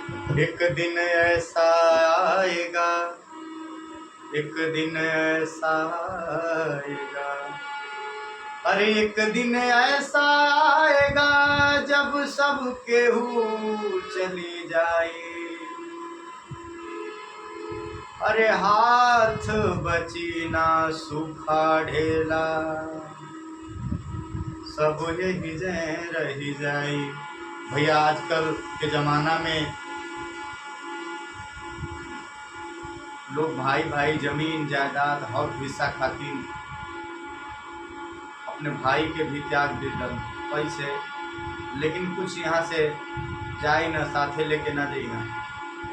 एक दिन ऐसा आएगा, एक दिन ऐसा आएगा, अरे एक दिन ऐसा आएगा जब सब केहू चली जाए। अरे हाथ बची ना सूखा ढेला, सब यही रही जाए। भैया आजकल के जमाना में लोग भाई भाई जमीन जायदाद हक हिस्सा खातिर अपने भाई के भी त्याग देकर पैसे, लेकिन कुछ यहाँ से जाए न साथे लेके ना जाइए।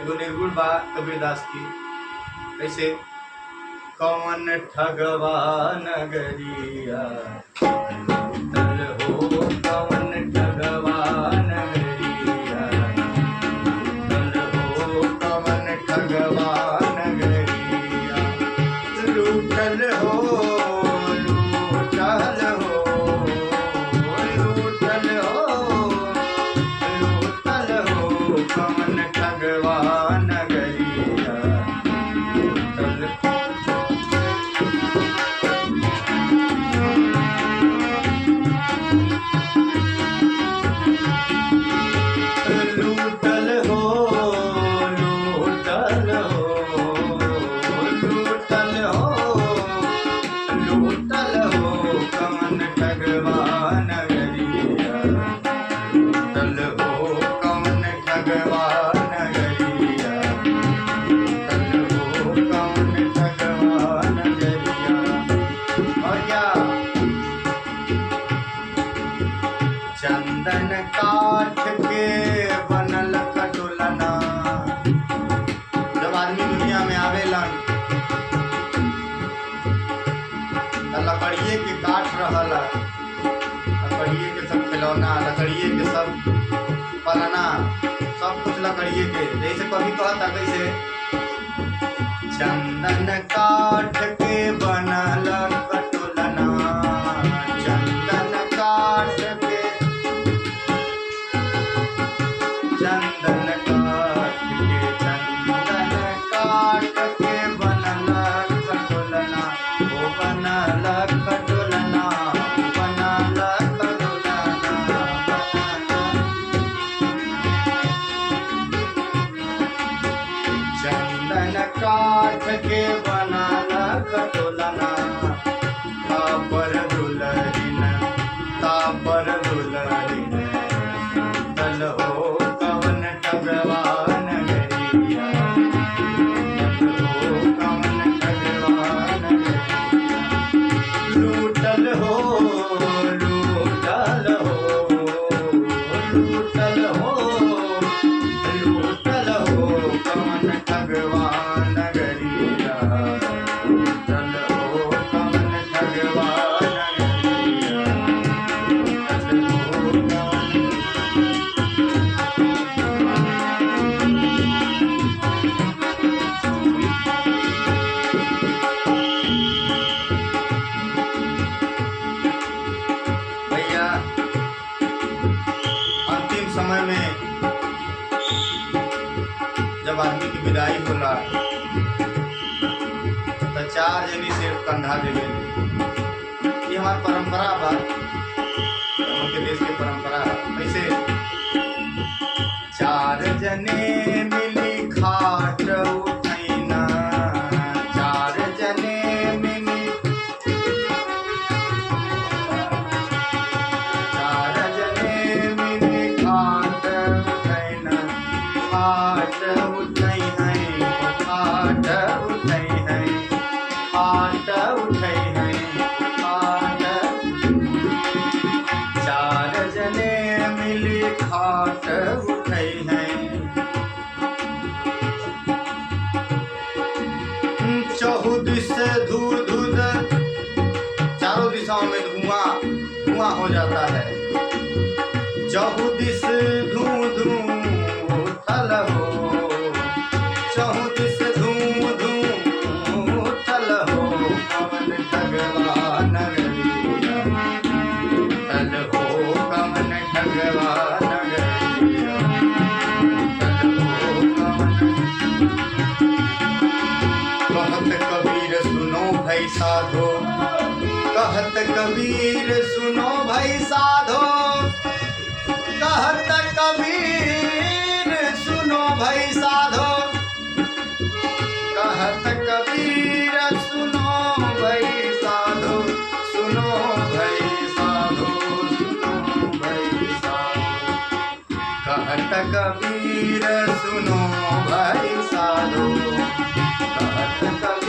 एगो निर्गुण बा कबीरदास की, कैसे कौन ठगवा नगरिया लूटल हो, कौन ठगवा नगरिया लूटल हो, कौन ठगवा नगरिया लूटल हो, लूटल हो, लूटल हो, लूटल हो, कौन ठगवा नगरिया लूटल हो। लूटल हो, लूटल हो, लूटल हो, लूटल हो, कौन ठगवा नगरिया लूटल हो, कौन ठगवा नगरिया लूटल हो, कौन ठगवा नगरिया। और क्या चंदन काठ के बनल खटोलना, जब आदमी दुनिया में आवेलन त लकड़िए के काठ रहला, लकड़िए के सब खिलौना, लकड़िए के सब पलना, सब कुछ लकड़िए के। जैसे कभी कहता कैसे चंदन काठ के बनल खटोलना, चंदन काठ के, चंदन काठ के, चंदन काठ के बनल खटोलना, ओ बनल खटोलना, ओ बनल खटोलना, चंदन काठ के बनल खटोलना, तापर दुलहिन, तापर दुलहिन लूटल हो, कौन ठगवा नगरिया लूटल हो, कौन ठगवा नगरिया लूटल हो, लूटल हो, लूटल हो, लूटल हो, कौन ठगवा नगरिया लूटल हो, कौन ठगवा नगरिया लूटल हो, कौन। भैया अंतिम समय में जब आदमी की विदाई होला तो चार जनी से कंधा देवे। ये हमारी परंपरा बा, उनके देश की परंपरा। कैसे चार जने मिली खाट उठैना, चार जने मिली, चार जने मिली खाट उठैना, खाट उठै है, खाट उठै है, खाट उठै है, खाट। चार जने मिली खाट उठै है, चहुदिस धू धुध, चारों दिशाओं में धुआं धुआं हो जाता है। चहुदिस धू धू उठल हो, चहुदिस धू धू उठल हो, कौन ठगवा नगरिया लूटल हो, कौन ठगवा नगरिया लूटल हो, साधो। कहत कबीर सुनो भाई साधो, कहत कबीर सुनो भाई साधो, कहत कबीर सुनो भाई साधो, सुनो भाई साधो, सुनो भाई साधो। कहत कबीर सुनो भाई साधो, कहत कबीर